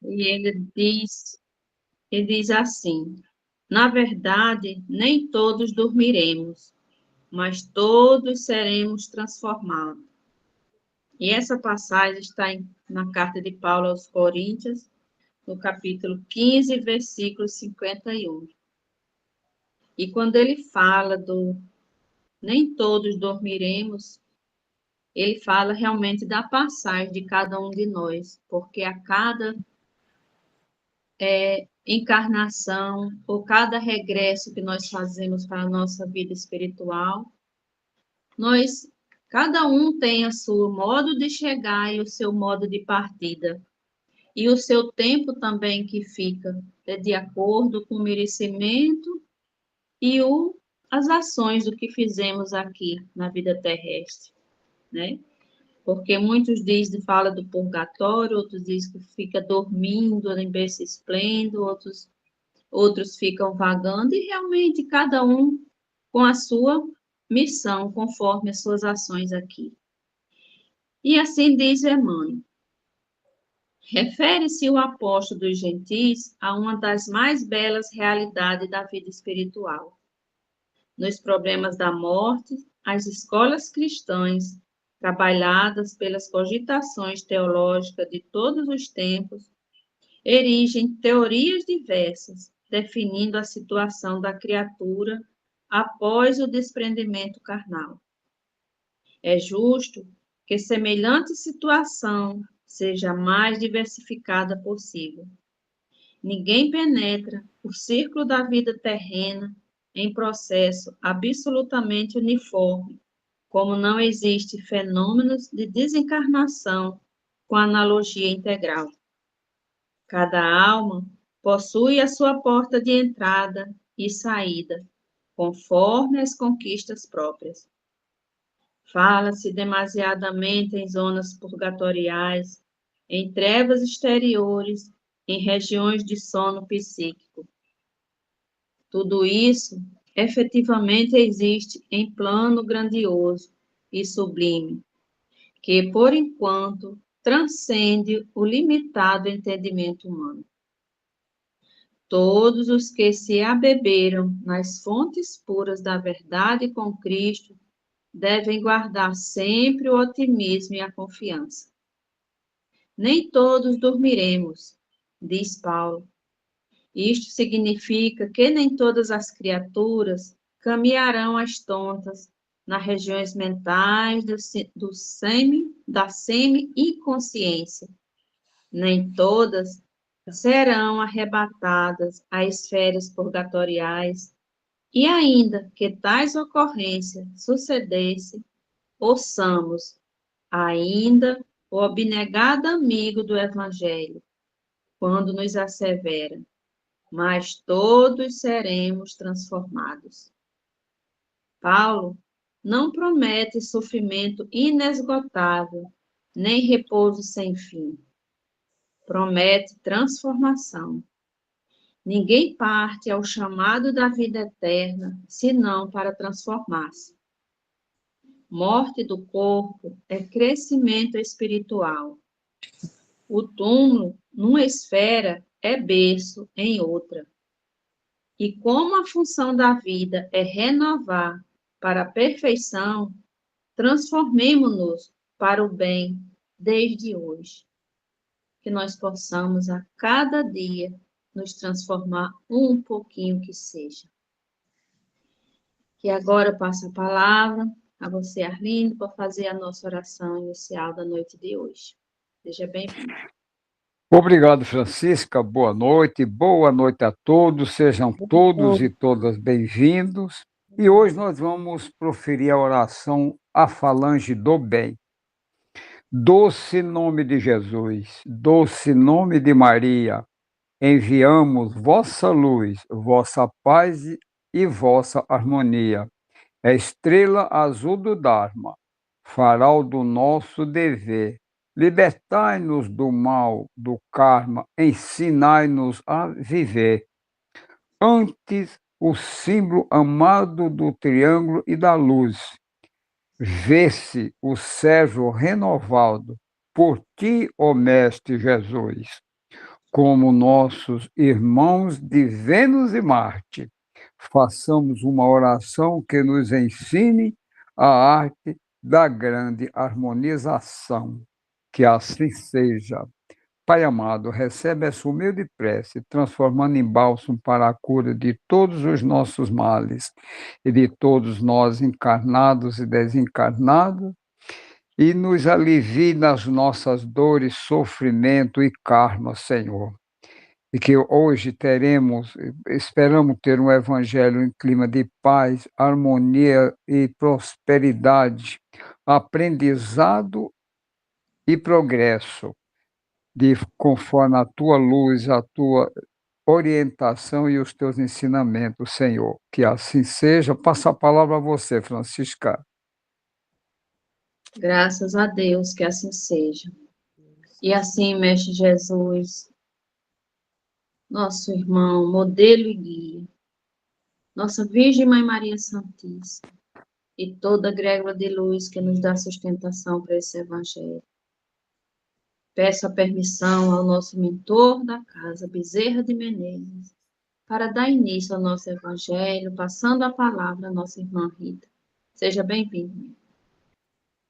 E ele diz assim: na verdade, nem todos dormiremos, mas todos seremos transformados. E essa passagem está na carta de Paulo aos Coríntios, no capítulo 15, versículo 51. E quando ele fala do nem todos dormiremos, ele fala realmente da passagem de cada um de nós, porque a cada encarnação, ou cada regresso que nós fazemos para a nossa vida espiritual, nós, cada um tem o seu modo de chegar e o seu modo de partida. E o seu tempo também que fica de acordo com o merecimento e as ações do que fizemos aqui na vida terrestre, né? Porque muitos dizem, fala do purgatório, outros dizem que fica dormindo em berço esplêndido, outros ficam vagando, e realmente cada um com a sua missão, conforme as suas ações aqui. E assim diz Emmanuel. Refere-se o apóstolo dos gentis a uma das mais belas realidades da vida espiritual. Nos problemas da morte, as escolas cristãs, trabalhadas pelas cogitações teológicas de todos os tempos, erigem teorias diversas, definindo a situação da criatura após o desprendimento carnal. É justo que semelhante situação seja a mais diversificada possível. Ninguém penetra o círculo da vida terrena em processo absolutamente uniforme, como não existe fenômenos de desencarnação com analogia integral. Cada alma possui a sua porta de entrada e saída, conforme as conquistas próprias. Fala-se demasiadamente em zonas purgatoriais, em trevas exteriores, em regiões de sono psíquico. Tudo isso efetivamente existe em plano grandioso e sublime, que, por enquanto, transcende o limitado entendimento humano. Todos os que se abeberam nas fontes puras da verdade com Cristo devem guardar sempre o otimismo e a confiança. Nem todos dormiremos, diz Paulo. Isto significa que nem todas as criaturas caminharão às tontas nas regiões mentais da semi-inconsciência. Nem todas serão arrebatadas a esferas purgatoriais, e ainda que tais ocorrências sucedessem, ouçamos ainda o abnegado amigo do Evangelho, quando nos assevera: mas todos seremos transformados. Paulo não promete sofrimento inesgotável, nem repouso sem fim. Promete transformação. Ninguém parte ao chamado da vida eterna, senão para transformar-se. Morte do corpo é crescimento espiritual. O túmulo, numa esfera, é berço em outra. E como a função da vida é renovar para a perfeição, transformemo-nos para o bem desde hoje. Que nós possamos a cada dia nos transformar um pouquinho que seja. Que agora passo a palavra a você, Arlindo, para fazer a nossa oração inicial da noite de hoje. Seja bem-vindo. Obrigado, Francisca. Boa noite a todos. Sejam todos e todas bem-vindos. E hoje nós vamos proferir a oração A Falange do Bem. Doce nome de Jesus, doce nome de Maria, enviamos vossa luz, vossa paz e vossa harmonia. É estrela azul do Dharma, farol do nosso dever. Libertai-nos do mal, do karma, ensinai-nos a viver. Antes, o símbolo amado do triângulo e da luz. Vê-se o servo renovado por ti, ó Mestre Jesus. como nossos irmãos de Vênus e Marte. Façamos uma oração que nos ensine a arte da grande harmonização. Que assim seja. Pai amado, recebe essa humilde prece, transformando em bálsamo para a cura de todos os nossos males e de todos nós encarnados e desencarnados, e nos alivie nas nossas dores, sofrimento e karma, Senhor. E que hoje esperamos ter um evangelho em clima de paz, harmonia e prosperidade, aprendizado e progresso, conforme a tua luz, a tua orientação e os teus ensinamentos, Senhor. Que assim seja. Passa a palavra a você, Francisca. Graças a Deus que assim seja. E assim, Mestre Jesus, nosso irmão, modelo e guia, nossa Virgem Mãe Maria Santíssima, e toda a egrégora de luz que nos dá sustentação para esse evangelho. Peço a permissão ao nosso mentor da casa, Bezerra de Menezes, para dar início ao nosso evangelho, passando a palavra à nossa irmã Rita. Seja bem-vindo.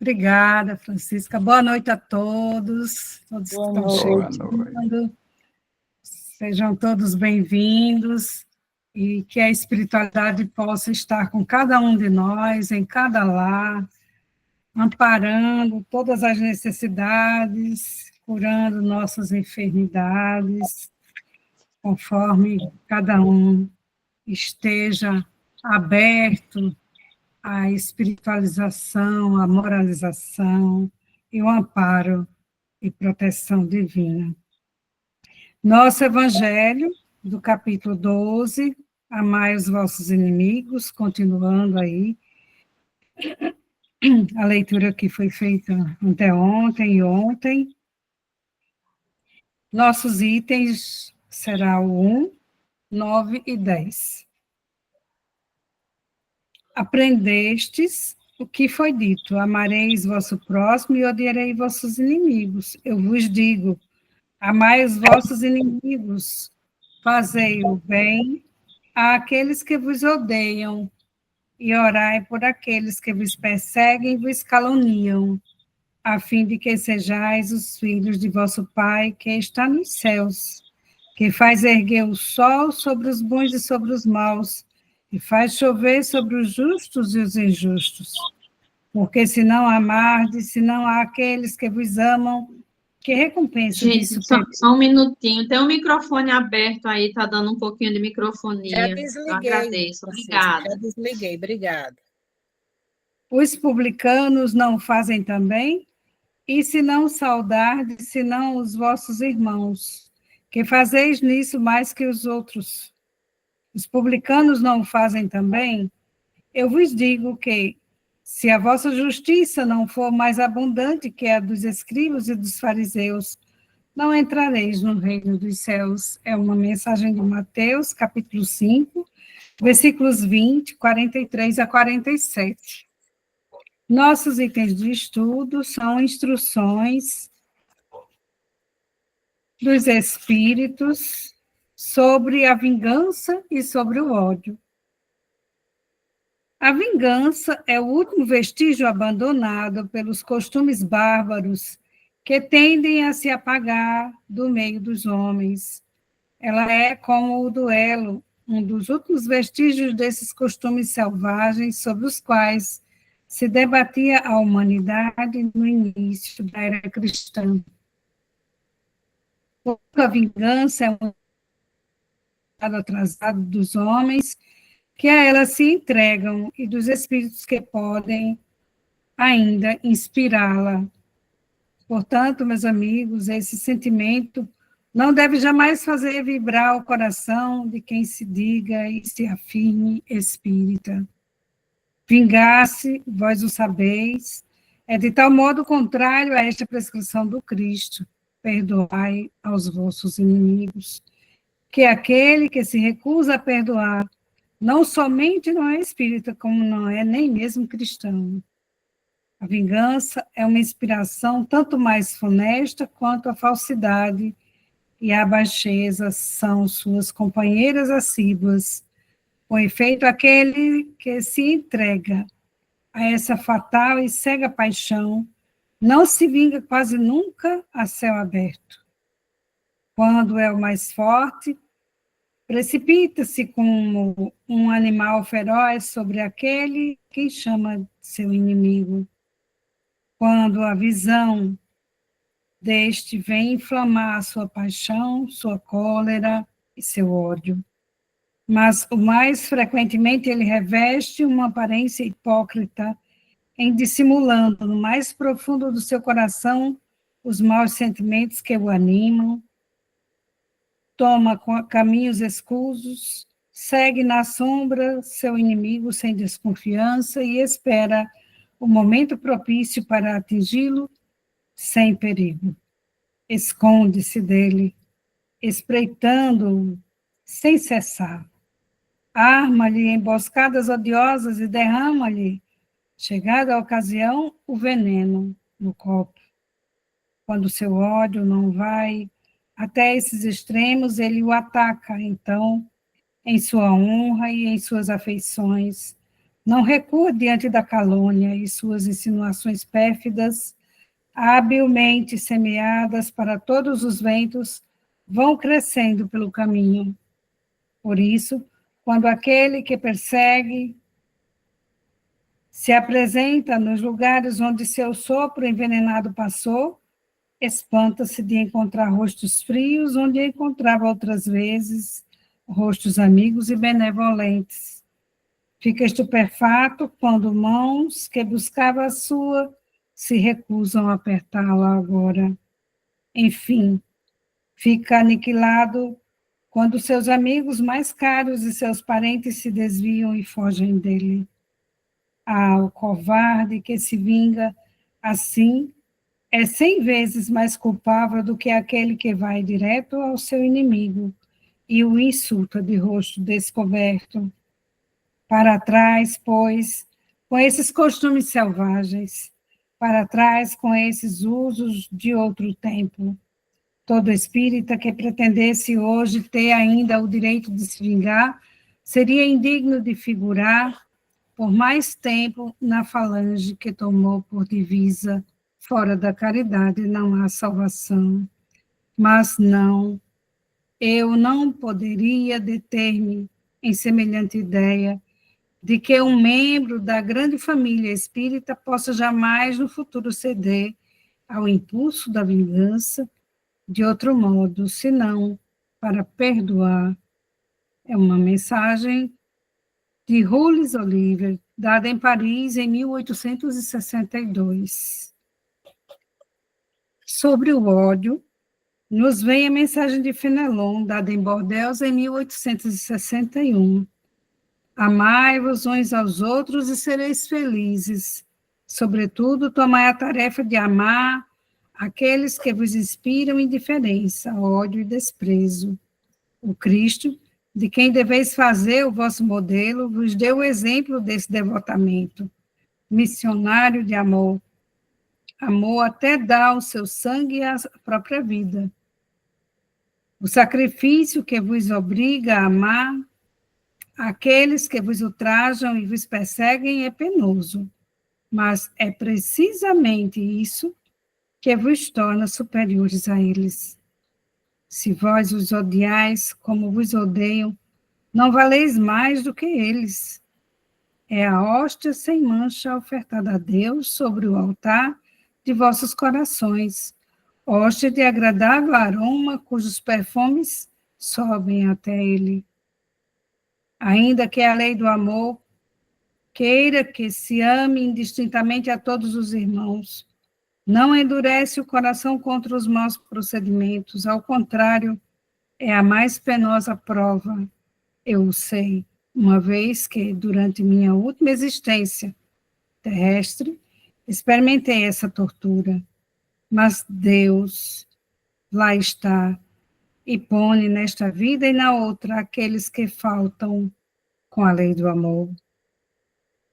Obrigada, Francisca. Boa noite a todos que estão chegando. Sejam todos bem-vindos e que a espiritualidade possa estar com cada um de nós, em cada lar, amparando todas as necessidades, curando nossas enfermidades, conforme cada um esteja aberto à espiritualização, à moralização e o amparo e proteção divina. Nosso Evangelho, do capítulo 12, amai os vossos inimigos, continuando aí, a leitura que foi feita anteontem e ontem. Nossos itens será o 1, 9 e 10. Aprendestes o que foi dito, amareis vosso próximo e odiarei vossos inimigos. Eu vos digo, amai os vossos inimigos, fazei o bem àqueles que vos odeiam, e orai por aqueles que vos perseguem e vos caluniam, a fim de que sejais os filhos de vosso Pai que está nos céus, que faz erguer o sol sobre os bons e sobre os maus, e faz chover sobre os justos e os injustos. Porque se não amardes, se não há aqueles que vos amam, que recompensa Gente, disso? só um minutinho. Tem um microfone aberto aí, tá dando um pouquinho de microfonia. Já desliguei. Eu agradeço. Obrigada. Já desliguei, obrigada. Os publicanos não fazem também? E se não saudardes, senão os vossos irmãos, que fazeis nisso mais que os outros? Os publicanos não o fazem também? Eu vos digo que, se a vossa justiça não for mais abundante que a dos escribas e dos fariseus, não entrareis no reino dos céus. É uma mensagem de Mateus, capítulo 5, versículos 20, 43 a 47. Nossos itens de estudo são instruções dos espíritos sobre a vingança e sobre o ódio. A vingança é o último vestígio abandonado pelos costumes bárbaros que tendem a se apagar do meio dos homens. Ela é como o duelo, um dos últimos vestígios desses costumes selvagens sobre os quais se debatia a humanidade no início da era cristã. A vingança é um estado atrasado dos homens que a ela se entregam e dos espíritos que podem ainda inspirá-la. Portanto, meus amigos, esse sentimento não deve jamais fazer vibrar o coração de quem se diga e se afirme espírita. Vingar-se, vós o sabeis, é de tal modo contrário a esta prescrição do Cristo, perdoai aos vossos inimigos, que aquele que se recusa a perdoar, não somente não é espírita, como não é nem mesmo cristão. A vingança é uma inspiração tanto mais funesta quanto a falsidade e a baixeza são suas companheiras assíduas. Com efeito, aquele que se entrega a essa fatal e cega paixão não se vinga quase nunca a céu aberto. Quando é o mais forte, precipita-se como um animal feroz sobre aquele que chama seu inimigo. Quando a visão deste vem inflamar sua paixão, sua cólera e seu ódio. Mas, o mais frequentemente, ele reveste uma aparência hipócrita, em dissimulando no mais profundo do seu coração os maus sentimentos que o animam, toma caminhos escusos, segue na sombra seu inimigo sem desconfiança e espera o momento propício para atingi-lo sem perigo. Esconde-se dele, espreitando-o sem cessar. Arma-lhe emboscadas odiosas e derrama-lhe, chegada a ocasião, o veneno no copo. Quando seu ódio não vai até esses extremos, ele o ataca, então, em sua honra e em suas afeições. Não recua diante da calúnia e suas insinuações pérfidas, habilmente semeadas para todos os ventos, vão crescendo pelo caminho. Por isso, quando aquele que persegue se apresenta nos lugares onde seu sopro envenenado passou, espanta-se de encontrar rostos frios, onde encontrava outras vezes rostos amigos e benevolentes. Fica estupefato quando mãos que buscava a sua se recusam a apertá-la agora. Enfim, fica aniquilado quando seus amigos mais caros e seus parentes se desviam e fogem dele. O covarde que se vinga assim é 100 vezes mais culpável do que aquele que vai direto ao seu inimigo e o insulta de rosto descoberto. Para trás, pois, com esses costumes selvagens, para trás com esses usos de outro tempo. Todo espírita que pretendesse hoje ter ainda o direito de se vingar seria indigno de figurar por mais tempo na falange que tomou por divisa: fora da caridade não há salvação. Mas não, eu não poderia deter-me em semelhante ideia de que um membro da grande família espírita possa jamais no futuro ceder ao impulso da vingança de outro modo, senão para perdoar. É uma mensagem de Rules Oliver, dada em Paris em 1862. Sobre o ódio, nos vem a mensagem de Fenelon, dada em Bordeaux em 1861. Amai-vos uns aos outros e sereis felizes. Sobretudo, tomai a tarefa de amar aqueles que vos inspiram indiferença, ódio e desprezo. O Cristo, de quem deveis fazer o vosso modelo, vos deu o exemplo desse devotamento. Missionário de amor. Amor até dá o seu sangue e a própria vida. O sacrifício que vos obriga a amar aqueles que vos ultrajam e vos perseguem é penoso, mas é precisamente isso que vos torna superiores a eles. Se vós os odiais como vos odeiam, não valeis mais do que eles. É a hóstia sem mancha ofertada a Deus sobre o altar de vossos corações, hóstia de agradável aroma, cujos perfumes sobem até ele. Ainda que a lei do amor queira que se ame indistintamente a todos os irmãos, não endurece o coração contra os maus procedimentos, ao contrário, é a mais penosa prova. Eu o sei, uma vez que, durante minha última existência terrestre, experimentei essa tortura, mas Deus lá está e põe nesta vida e na outra aqueles que faltam com a lei do amor.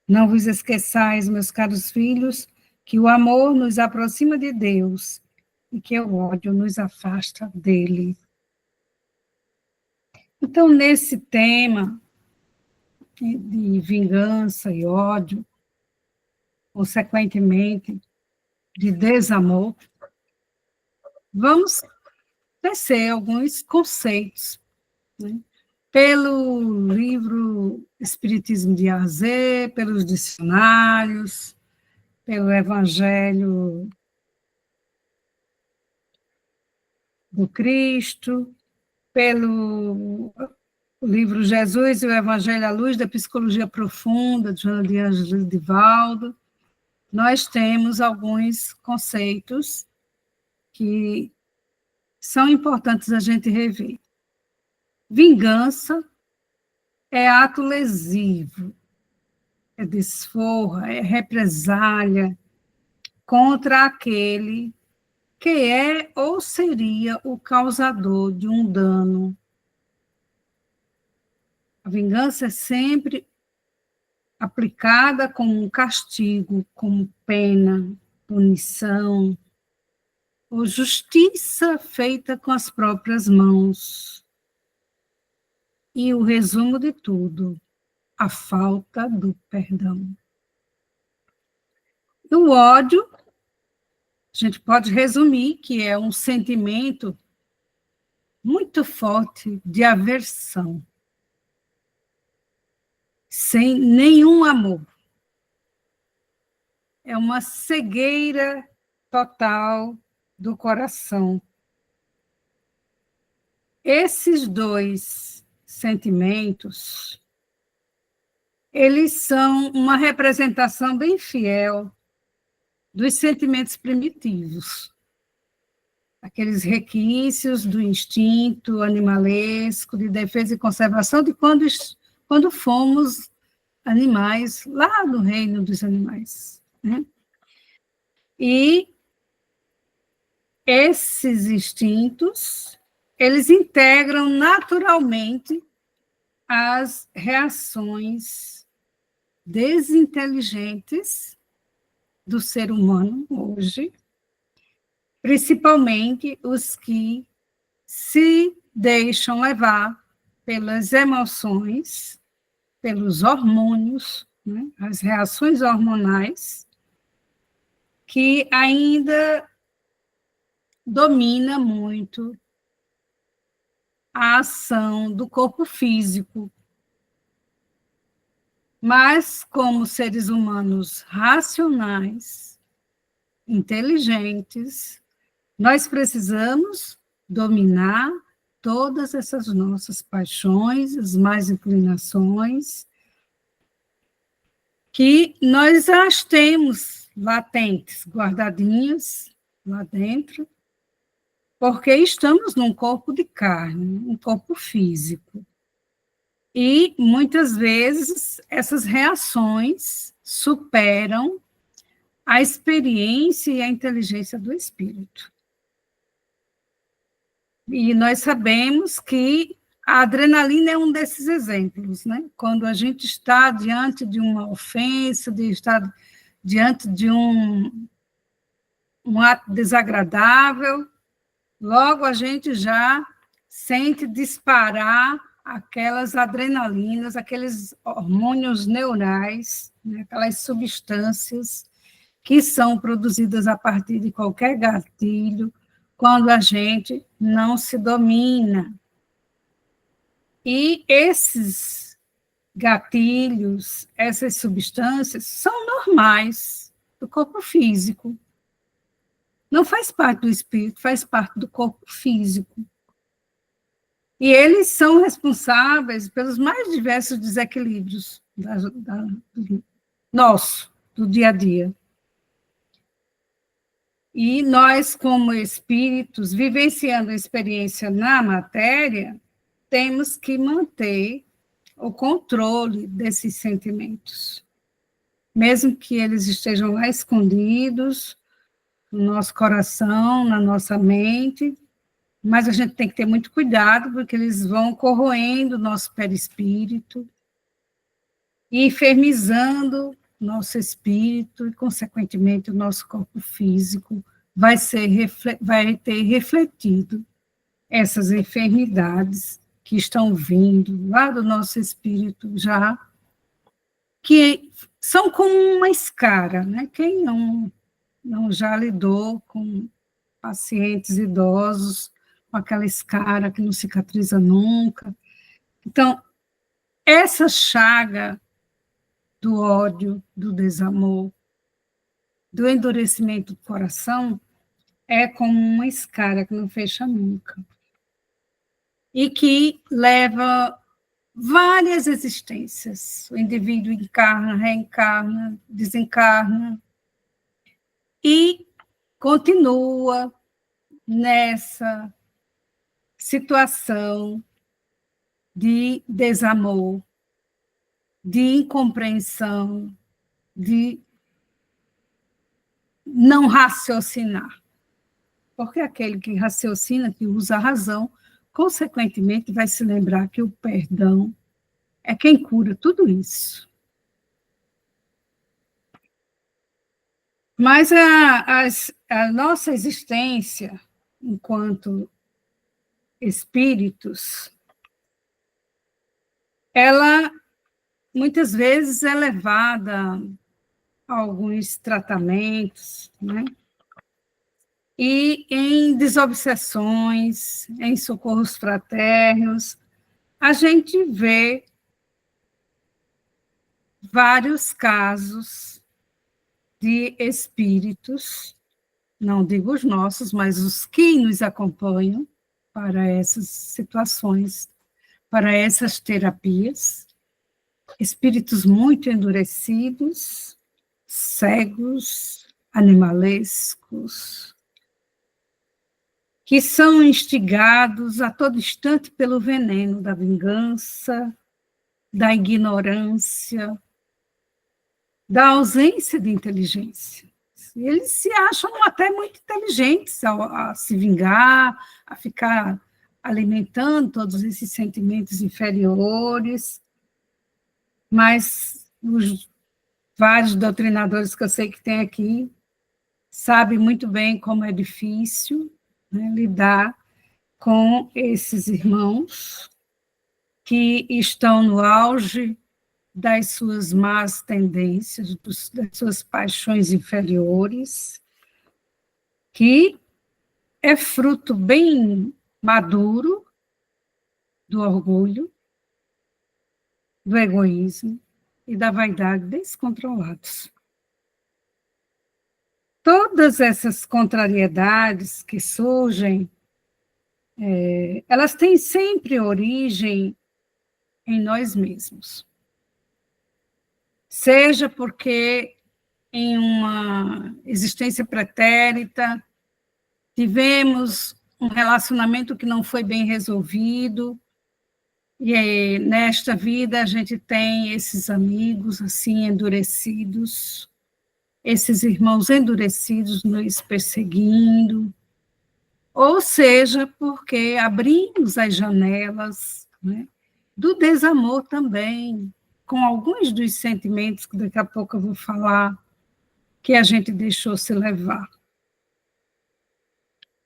Não vos esqueçais, meus caros filhos, que o amor nos aproxima de Deus e que o ódio nos afasta dele. Então, nesse tema de vingança e ódio, consequentemente, de desamor, vamos tecer alguns conceitos, né? Pelo livro Espiritismo de A a Z, pelos dicionários, pelo Evangelho do Cristo, pelo livro Jesus e o Evangelho à Luz da Psicologia Profunda, de Joana de Ângeles Divaldo, nós temos alguns conceitos que são importantes a gente rever. Vingança é ato lesivo, é desforra, é represália contra aquele que é ou seria o causador de um dano. A vingança é sempre aplicada como um castigo, como pena, punição, ou justiça feita com as próprias mãos. E o resumo de tudo, a falta do perdão. E o ódio, a gente pode resumir que é um sentimento muito forte de aversão, sem nenhum amor. É uma cegueira total do coração. Esses dois sentimentos, eles são uma representação bem fiel dos sentimentos primitivos, aqueles requisitos do instinto animalesco, de defesa e conservação, de quando fomos animais, lá no reino dos animais, né? E esses instintos, eles integram naturalmente as reações desinteligentes do ser humano hoje, principalmente os que se deixam levar pelas emoções, pelos hormônios, né, as reações hormonais, que ainda domina muito a ação do corpo físico. Mas, como seres humanos racionais, inteligentes, nós precisamos dominar todas essas nossas paixões, as más inclinações, que nós as temos latentes, guardadinhas lá dentro, porque estamos num corpo de carne, um corpo físico. E, muitas vezes, essas reações superam a experiência e a inteligência do espírito. E nós sabemos que a adrenalina é um desses exemplos, né? Quando a gente está diante de uma ofensa, está diante de um ato desagradável, logo a gente já sente disparar aquelas adrenalinas, aqueles hormônios neurais, né? Aquelas substâncias que são produzidas a partir de qualquer gatilho, quando a gente não se domina. E esses gatilhos, essas substâncias, são normais do corpo físico. Não faz parte do espírito, faz parte do corpo físico. E eles são responsáveis pelos mais diversos desequilíbrios do dia a dia. E nós, como espíritos, vivenciando a experiência na matéria, temos que manter o controle desses sentimentos. Mesmo que eles estejam lá escondidos, no nosso coração, na nossa mente, mas a gente tem que ter muito cuidado, porque eles vão corroendo o nosso perispírito e enfermizando nosso espírito e, consequentemente, o nosso corpo físico vai ter refletido essas enfermidades que estão vindo lá do nosso espírito já, que são como uma escara, né? Quem não já lidou com pacientes idosos, com aquela escara que não cicatriza nunca. Então, essa chaga do ódio, do desamor, do endurecimento do coração, é como uma escara que não fecha nunca. E que leva várias existências. O indivíduo encarna, reencarna, desencarna, e continua nessa situação de desamor, de incompreensão, de não raciocinar. Porque aquele que raciocina, que usa a razão, consequentemente vai se lembrar que o perdão é quem cura tudo isso. Mas a nossa existência, enquanto espíritos, ela muitas vezes é levada a alguns tratamentos, né? E em desobsessões, em socorros fraternos, a gente vê vários casos de espíritos, não digo os nossos, mas os que nos acompanham para essas situações, para essas terapias, espíritos muito endurecidos, cegos, animalescos, que são instigados a todo instante pelo veneno da vingança, da ignorância, da ausência de inteligência. Eles se acham até muito inteligentes a se vingar, a ficar alimentando todos esses sentimentos inferiores, mas os vários doutrinadores que eu sei que tem aqui sabem muito bem como é difícil, né, lidar com esses irmãos que estão no auge das suas más tendências, das suas paixões inferiores, que é fruto bem maduro do orgulho, do egoísmo e da vaidade descontrolados. Todas essas contrariedades que surgem, elas têm sempre origem em nós mesmos. Seja porque em uma existência pretérita tivemos um relacionamento que não foi bem resolvido, e nesta vida a gente tem esses amigos assim endurecidos, esses irmãos endurecidos nos perseguindo, ou seja, porque abrimos as janelas, né, do desamor também, com alguns dos sentimentos que daqui a pouco eu vou falar, que a gente deixou se levar.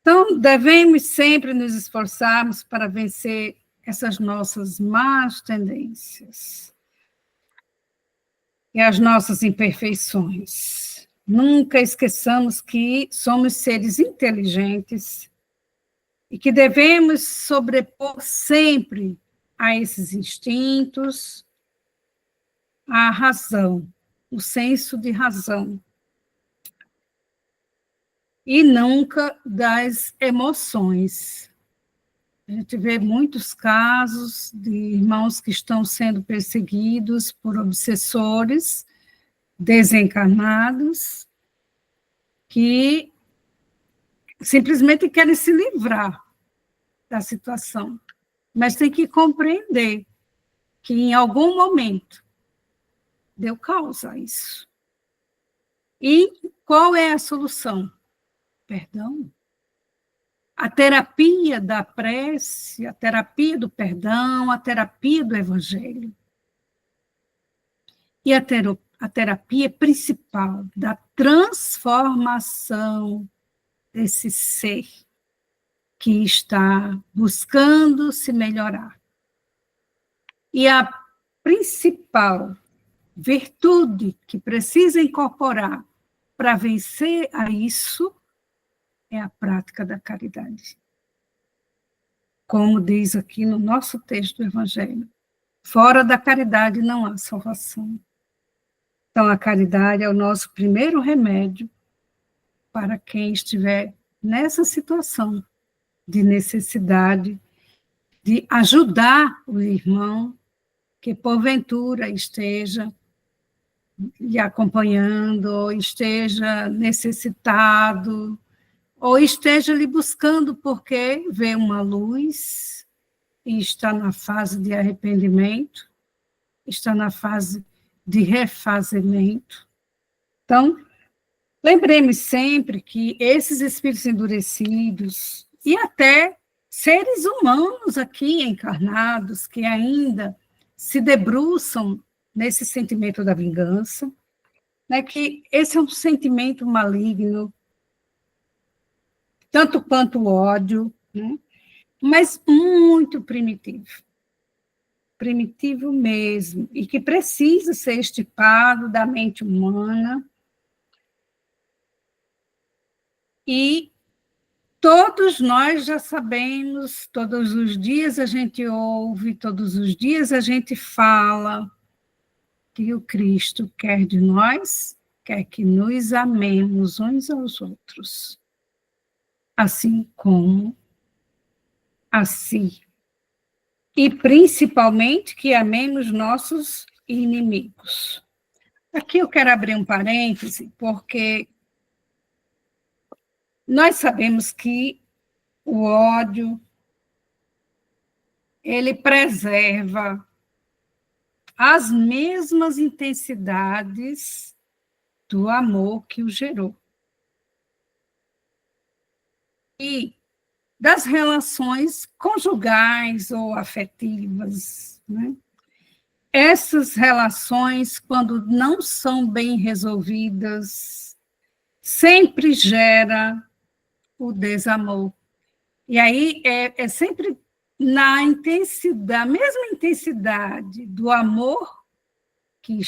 Então, devemos sempre nos esforçarmos para vencer essas nossas más tendências e as nossas imperfeições. Nunca esqueçamos que somos seres inteligentes e que devemos sobrepor sempre a esses instintos a razão, o senso de razão, e nunca das emoções. A gente vê muitos casos de irmãos que estão sendo perseguidos por obsessores desencarnados que simplesmente querem se livrar da situação, mas tem que compreender que em algum momento deu causa a isso. E qual é a solução? Perdão. A terapia da prece, a terapia do perdão, a terapia do evangelho. E a terapia principal da transformação desse ser que está buscando se melhorar. E a principal virtude que precisa incorporar para vencer a isso é a prática da caridade. Como diz aqui no nosso texto do Evangelho, fora da caridade não há salvação. Então, a caridade é o nosso primeiro remédio para quem estiver nessa situação de necessidade de ajudar o irmão que, porventura, esteja lhe acompanhando, ou esteja necessitado, ou esteja lhe buscando porque vê uma luz e está na fase de arrependimento, está na fase de refazimento. Então, lembremos sempre que esses espíritos endurecidos, e até seres humanos aqui encarnados, que ainda se debruçam nesse sentimento da vingança, né, que esse é um sentimento maligno, tanto quanto o ódio, né, mas muito primitivo. Primitivo mesmo, e que precisa ser extirpado da mente humana. E todos nós já sabemos, todos os dias a gente ouve, todos os dias a gente fala que o Cristo quer de nós, quer que nos amemos uns aos outros, assim como a si. E principalmente que amemos nossos inimigos. Aqui eu quero abrir um parêntese, porque nós sabemos que o ódio, ele preserva as mesmas intensidades do amor que o gerou. E das relações conjugais ou afetivas, né? Essas relações, quando não são bem resolvidas, sempre gera o desamor. E aí é sempre na intensidade, mesma intensidade do amor que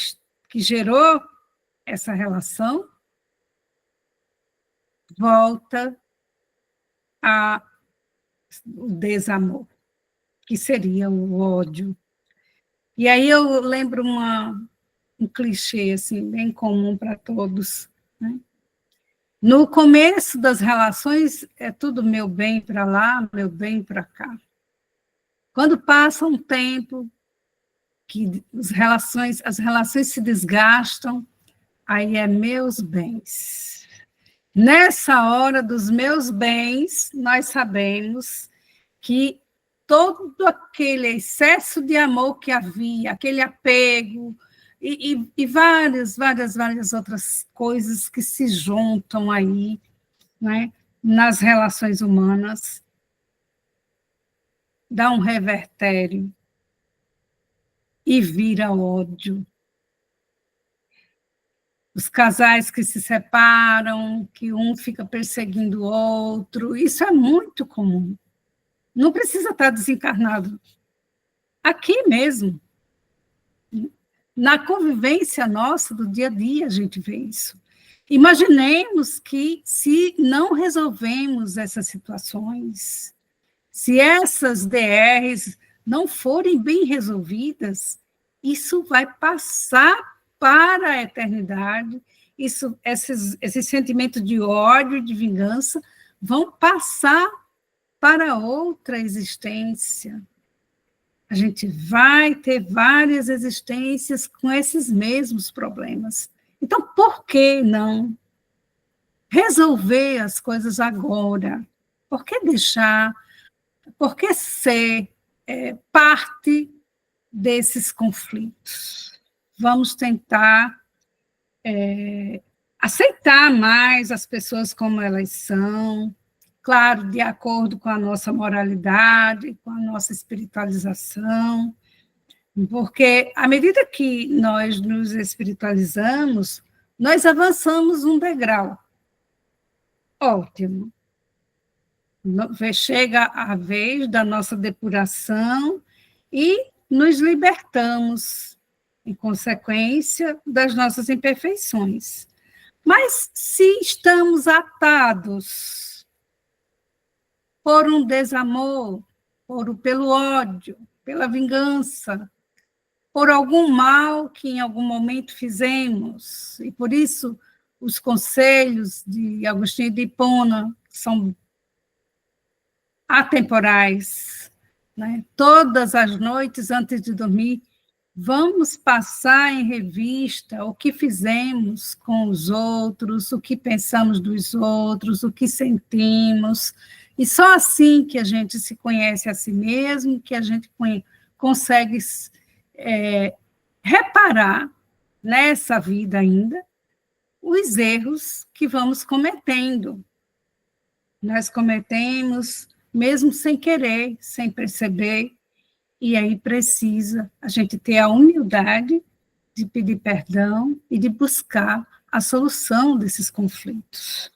gerou essa relação, volta o desamor, que seria o ódio. E aí eu lembro um clichê assim, bem comum para todos, né? No começo das relações, é tudo meu bem para lá, meu bem para cá. Quando passa um tempo que as relações se desgastam, aí é meus bens. Nessa hora dos meus bens, nós sabemos que todo aquele excesso de amor que havia, aquele apego, e várias outras coisas que se juntam aí, né, nas relações humanas, dá um revertério e vira ódio. Os casais que se separam, que um fica perseguindo o outro, isso é muito comum. Não precisa estar desencarnado. Aqui mesmo, na convivência nossa do dia a dia, a gente vê isso. Imaginemos que, se não resolvemos essas situações, se essas DRs não forem bem resolvidas, isso vai passar para a eternidade, esses sentimentos de ódio, de vingança, vão passar para outra existência. A gente vai ter várias existências com esses mesmos problemas. Então, por que não resolver as coisas agora? Por que deixar? Por que ser parte desses conflitos? Vamos tentar aceitar mais as pessoas como elas são, claro, de acordo com a nossa moralidade, com a nossa espiritualização, porque à medida que nós nos espiritualizamos, nós avançamos um degrau. Ótimo. Chega a vez da nossa depuração e nos libertamos, em consequência das nossas imperfeições. Mas se estamos atados por um desamor, pelo ódio, pela vingança, por algum mal que em algum momento fizemos, e por isso os conselhos de Agostinho de Hipona são atemporais, né? Todas as noites, antes de dormir, vamos passar em revista o que fizemos com os outros, o que pensamos dos outros, o que sentimos, e só assim que a gente se conhece a si mesmo, que a gente consegue reparar nessa vida ainda os erros que vamos cometendo. Nós cometemos mesmo sem querer, sem perceber, e aí precisa a gente ter a humildade de pedir perdão e de buscar a solução desses conflitos.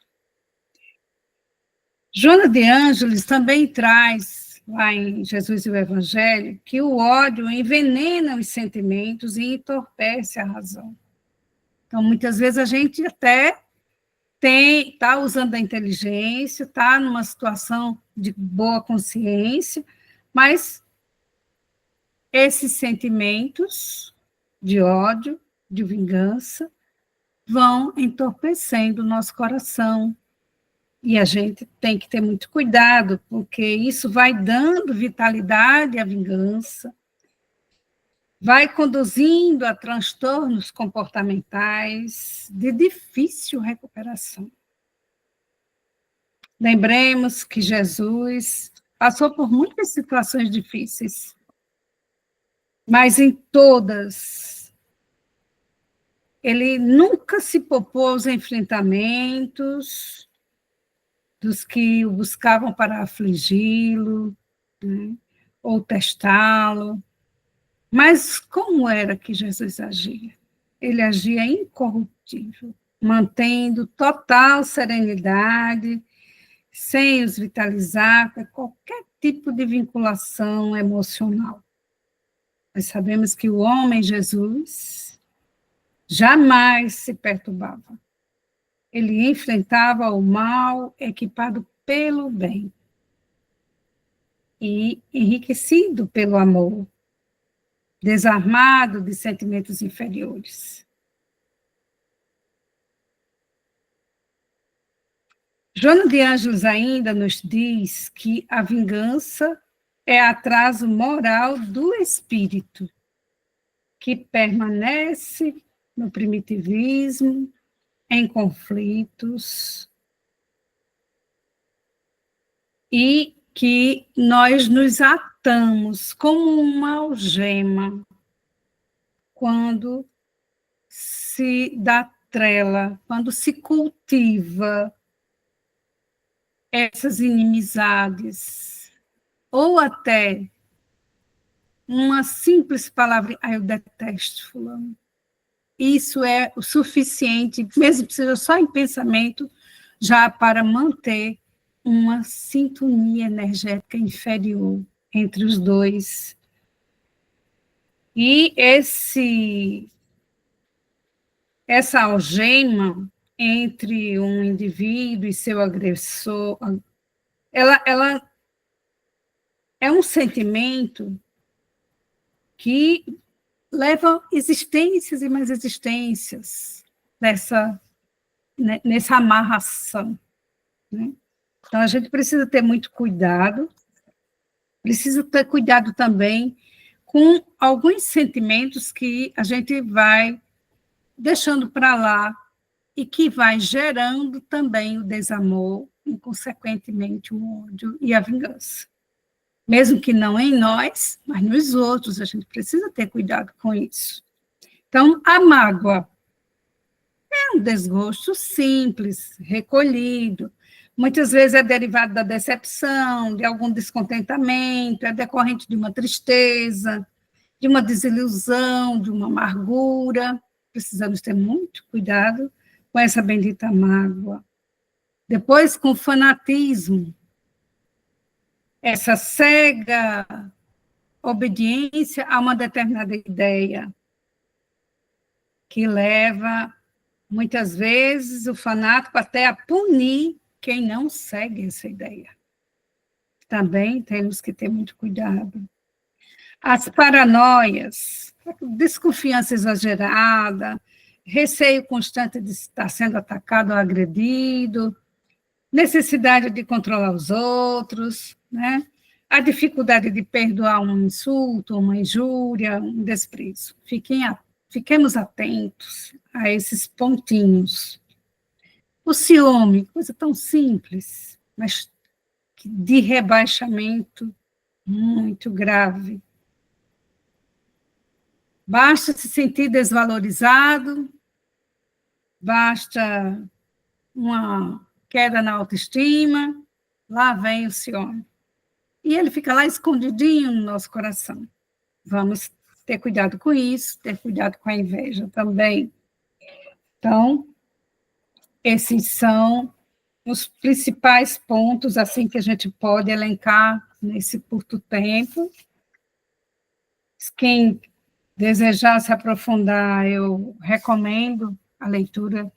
Joana de Ângeles também traz, lá em Jesus e o Evangelho, que o ódio envenena os sentimentos e entorpece a razão. Então, muitas vezes a gente até está usando a inteligência, está numa situação de boa consciência, mas esses sentimentos de ódio, de vingança, vão entorpecendo o nosso coração. E a gente tem que ter muito cuidado, porque isso vai dando vitalidade à vingança, vai conduzindo a transtornos comportamentais de difícil recuperação. Lembremos que Jesus passou por muitas situações difíceis, mas em todas, ele nunca se poupou aos enfrentamentos dos que o buscavam para afligi-lo, né, ou testá-lo. Mas como era que Jesus agia? Ele agia incorruptível, mantendo total serenidade, sem os vitalizar com qualquer tipo de vinculação emocional. Nós sabemos que o homem Jesus jamais se perturbava. Ele enfrentava o mal equipado pelo bem e enriquecido pelo amor, desarmado de sentimentos inferiores. Joana de Ângeles ainda nos diz que a vingança é atraso moral do espírito, que permanece no primitivismo, em conflitos, e que nós nos atamos como uma algema quando se dá trela, quando se cultiva essas inimizades, ou até uma simples palavra, eu detesto fulano. Isso é o suficiente, mesmo que seja só em pensamento, já para manter uma sintonia energética inferior entre os dois. E essa algema entre um indivíduo e seu agressor, ela é um sentimento que leva existências e mais existências nessa amarração, né? Então, a gente precisa ter muito cuidado, precisa ter cuidado também com alguns sentimentos que a gente vai deixando para lá e que vai gerando também o desamor e, consequentemente, o ódio e a vingança. Mesmo que não em nós, mas nos outros, a gente precisa ter cuidado com isso. Então, a mágoa é um desgosto simples, recolhido, muitas vezes é derivado da decepção, de algum descontentamento, é decorrente de uma tristeza, de uma desilusão, de uma amargura. Precisamos ter muito cuidado com essa bendita mágoa. Depois, com o fanatismo, essa cega obediência a uma determinada ideia, que leva, muitas vezes, o fanático até a punir quem não segue essa ideia. Também temos que ter muito cuidado. As paranoias, desconfiança exagerada, receio constante de estar sendo atacado ou agredido, necessidade de controlar os outros, né? A dificuldade de perdoar um insulto, uma injúria, um desprezo. Fiquemos atentos a esses pontinhos. O ciúme, coisa tão simples, mas de rebaixamento muito grave. Basta se sentir desvalorizado, basta uma queda na autoestima, lá vem o ciúme. E ele fica lá escondidinho no nosso coração. Vamos ter cuidado com isso, ter cuidado com a inveja também. Então, esses são os principais pontos assim que a gente pode elencar nesse curto tempo. Quem desejar se aprofundar, eu recomendo a leitura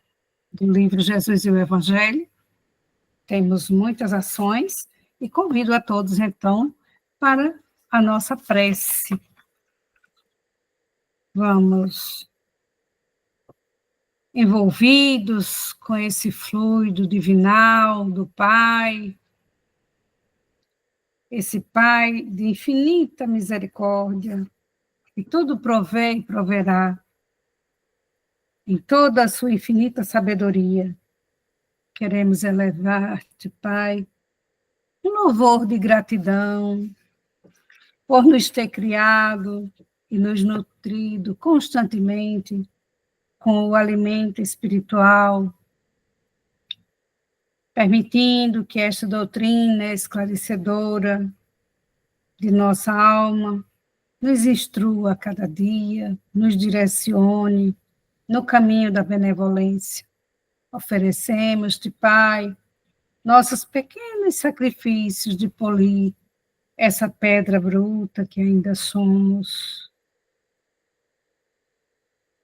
do livro Jesus e o Evangelho. Temos muitas ações e convido a todos, então, para a nossa prece. Vamos envolvidos com esse fluido divinal do Pai, esse Pai de infinita misericórdia, que tudo provê e proverá, em toda a sua infinita sabedoria. Queremos elevar-te, Pai, um louvor de gratidão por nos ter criado e nos nutrido constantemente com o alimento espiritual, permitindo que esta doutrina esclarecedora de nossa alma nos instrua a cada dia, nos direcione no caminho da benevolência. Oferecemos-te, Pai, nossos pequenos sacrifícios de polir essa pedra bruta que ainda somos,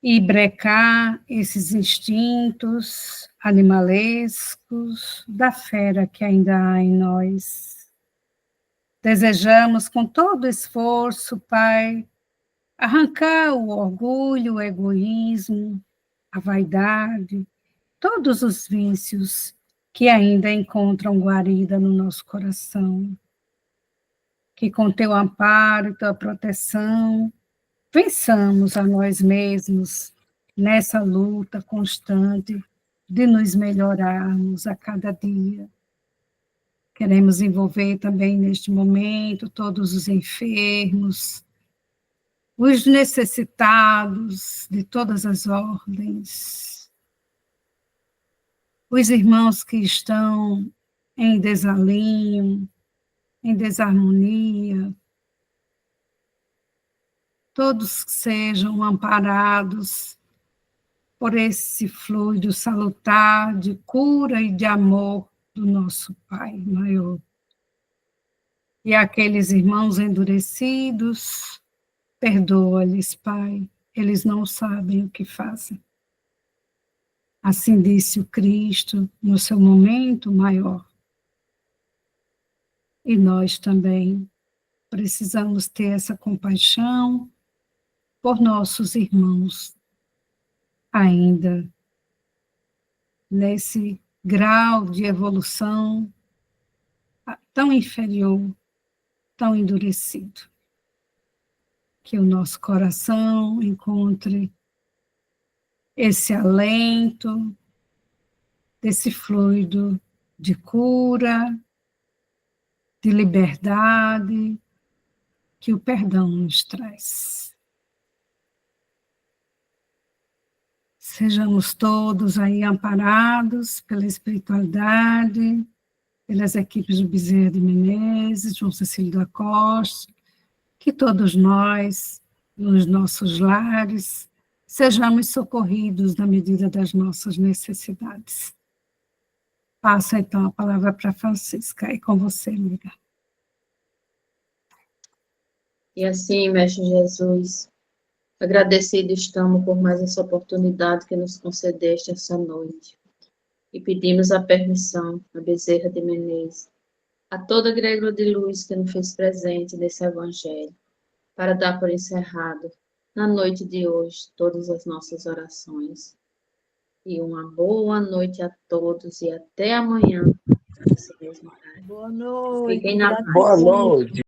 e brecar esses instintos animalescos da fera que ainda há em nós. Desejamos com todo esforço, Pai, arrancar o orgulho, o egoísmo, a vaidade, todos os vícios que ainda encontram guarida no nosso coração. Que com teu amparo e tua proteção, vençamos a nós mesmos nessa luta constante de nos melhorarmos a cada dia. Queremos envolver também neste momento todos os enfermos, os necessitados de todas as ordens, os irmãos que estão em desalinho, em desarmonia, todos sejam amparados por esse fluido salutar de cura e de amor do nosso Pai maior. E aqueles irmãos endurecidos, perdoa-lhes, Pai, eles não sabem o que fazem. Assim disse o Cristo no seu momento maior. E nós também precisamos ter essa compaixão por nossos irmãos, ainda nesse grau de evolução tão inferior, tão endurecido. Que o nosso coração encontre esse alento, desse fluido de cura, de liberdade, que o perdão nos traz. Sejamos todos aí amparados pela espiritualidade, pelas equipes do Bezerra de Menezes, João Cecílio da Costa, que todos nós, nos nossos lares, sejamos socorridos na medida das nossas necessidades. Passo então a palavra para Francisca, e com você, amiga. E assim, Mestre Jesus, agradecido estamos por mais essa oportunidade que nos concedeste essa noite. E pedimos a permissão a Bezerra de Menezes, a toda a Igreja de Luz que nos fez presente nesse Evangelho, para dar por encerrado, na noite de hoje, todas as nossas orações. E uma boa noite a todos e até amanhã, nesse mesmo horário. Boa noite. Fiquem na paz. Boa noite.